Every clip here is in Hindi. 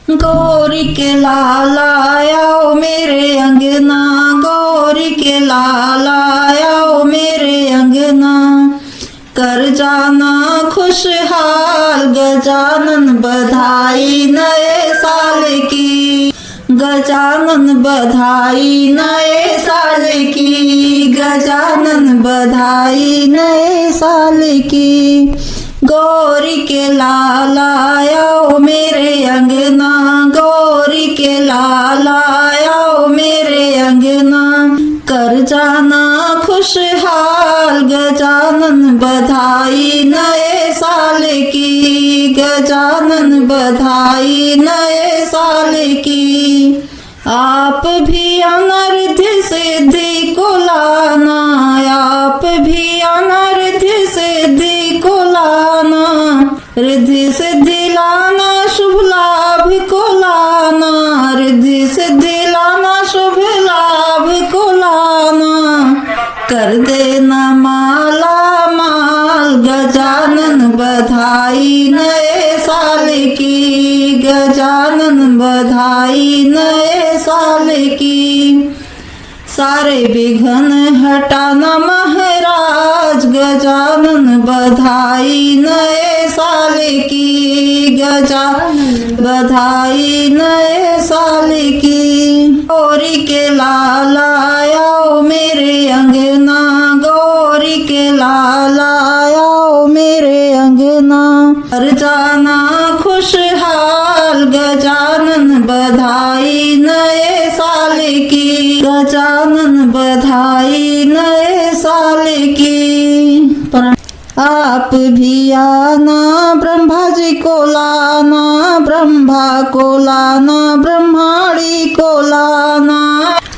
गौरी के लाला आओ मेरे अंगना, गौरी के लाला आओ मेरे अंगना, कर जाना खुशहाल गजानन बधाई नए साल की, गजानन बधाई नए साल की, गजानन बधाई नए साल की। गौरी के लाला आओ मेरे अंगना, गौरी के लाला आओ मेरे अंगना, कर जाना खुशहाल गजानन बधाई नए साल की, गजानन बधाई नए साल की। आप भी अनर्थ सिद्धि को लाना, आप भी अनर्थ सिद्धि को लाना, रिद्धि सिद्धि लाना शुभ लाभ को लाना, रिद्धि सिद्धि लाना शुभ लाभ को लाना, कर देना माला माल गजानन बधाई नए साल की, गजानन बधाई नए साल की। सारे विघ्न हटाना महाराज गजानन बधाई नए साल की, गजानन बधाई नए साल की। गौरी के लाला आओ मेरे अंगना, गौरी के लाला आओ मेरे अंगना, कर जाना खुशहाल गजानन बधाई नए साल की, गजानन बधाई नए साल की। आप भी आना ब्रह्मा जी को लाना, ब्रह्मा को लाना, ब्रह्माणी को लाना,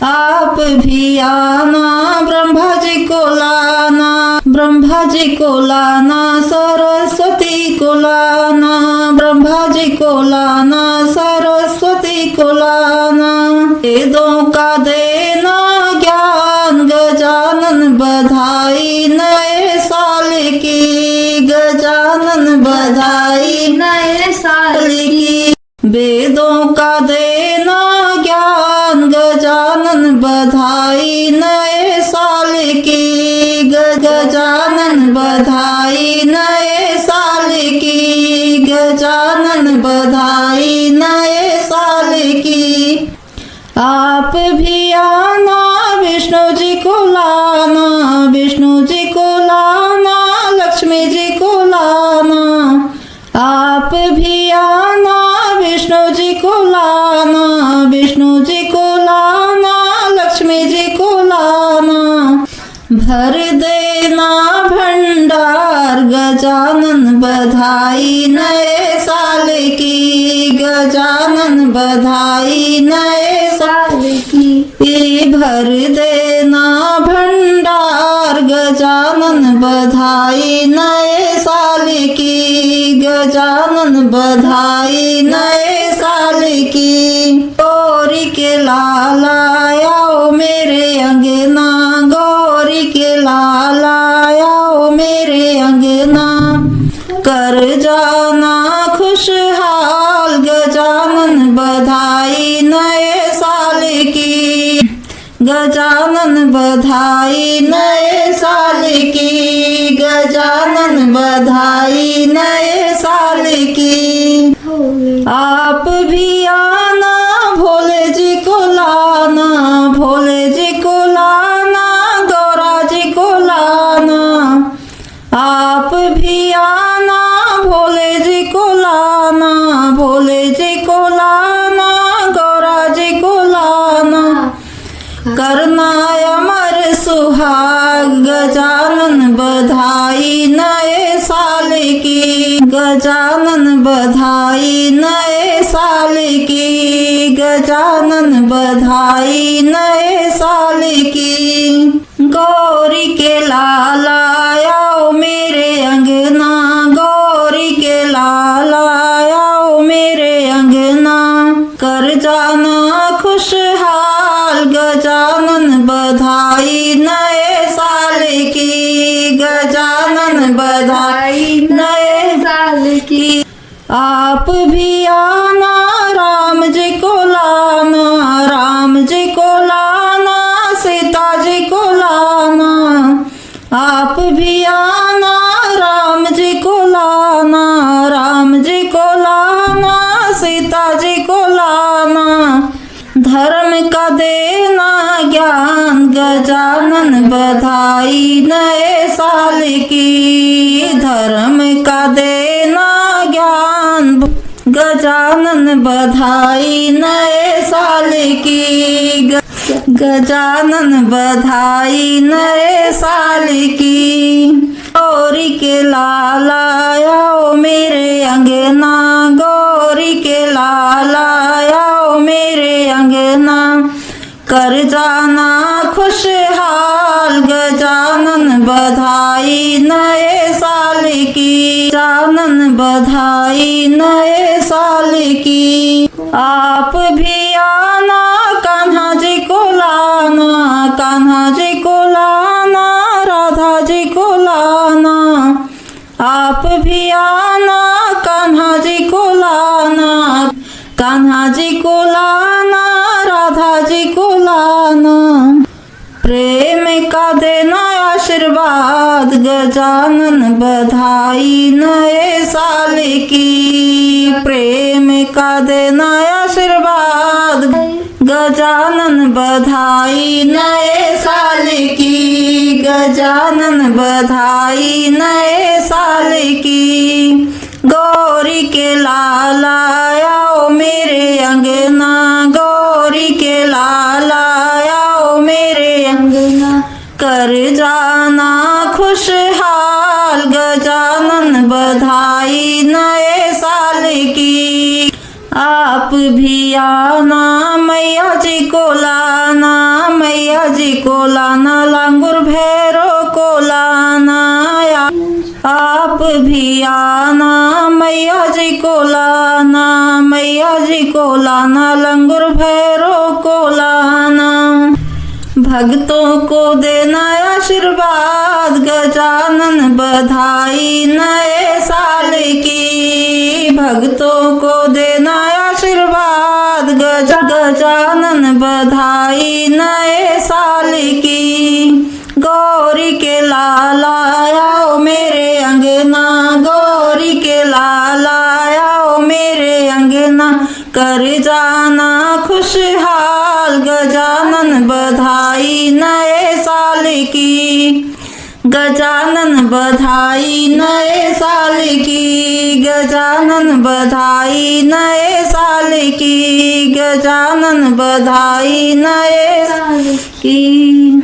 आप भी आना ब्रह्मा जी को लाना, ब्रह्मा जी को लाना, सरस्वती को लाना, ब्रह्मा जी को लाना, सरस्वती को लाना, वेदों का देना ज्ञान गजानन बधाई नए साल की, गजानन बधाई नए साल की। वेदों का देना ज्ञान गजानन बधाई नए साल की, गजानन बधाई नए साल की, गजानन बधाई नए साल की। आप भी आना विष्णु जी को लाना, विष्णु जी को लाना, लक्ष्मी जी को लाना, आप भी आना विष्णु जी को लाना, विष्णु जी को लाना, लक्ष्मी जी को लाना, भर देना भंडार गजानन बधाई नए साल की, गजानन बधाई नए साल की। भर देना भंडार गजानन बधाई नए साल की, गजानन बधाई नए साल की। गौरी के लाला आओ मेरे अंगना, गौरी के लाला आओ मेरे अंगना, कर जाना खुशहाल गजानन बधाई नए साल की, गजानन बधाई नए साल की, गजानन बधाई नए साल की। आप भी आना भोले जी को लाना, भोले जी को लाना, गौरा जी को लाना, आप भी आना भोले जी को लाना, भोले जी को लाना, गौरा जी को लाना, करना अमर सुहाग गजानन बधाई नए साल की, गजानन बधाई नए साल की, गजानन बधाई नए साल की। गौरी के लाला आओ मेरे अंगना, गौरी के लाला आओ मेरे अंगना, कर जाना खुशहाल गजानन बधाई नए साल की, गजानन बधाई नए साल की। आप भी आना ज्ञान, गजानन बधाई नए साल की। धर्म का देना ज्ञान, गजानन बधाई नए साल की। गजानन बधाई नए साल की। गौरी के लाल आओ मेरे अंगना, गौरी के लाल आओ मेरे अंगना। कर जाना खुशहाल, गजानन बधाई नए साल की। गजानन बधाई नए साल की। आप भी आना कान्हा जी को लाना, कान्हा जी को लाना, राधा जी को लाना। आप भी आना कान्हा जी को लाना, कान्हा जी को लाना, राधा जी को लाना। प्रेम का देना आशीर्वाद, गजानन बधाई नए साल की। प्रेम का देना आशीर्वाद, गजानन बधाई नए साल की। गजानन बधाई नए साल की। गौरी के लाल आओ मेरे अंगना, गौरी के लाल आओ मेरे अंगना। कर जाना खुशहाल, गजानन बधाई नए साल की। आप भी आना मैया जी को लाना, मैया जी को लाना, लांगुर भैरो को लाना। आप भी आना मैया जी को लाना, मैया जी को लाना, लंगुर भैरो को लाना। भक्तों को देना आशीर्वाद, गजानन बधाई नए साल की। भक्तों को देना आशीर्वाद, गजानन बधाई नए साल की। गौरी के लाल आओ मेरे अंगना, गौरी के लाल आओ मेरे अंगना। कर जाना खुशहाल, गजानन बधाई नए साल की। गजानन बधाई नए साल की। गजानन बधाई नए साल की। गजानन बधाई नए साल की।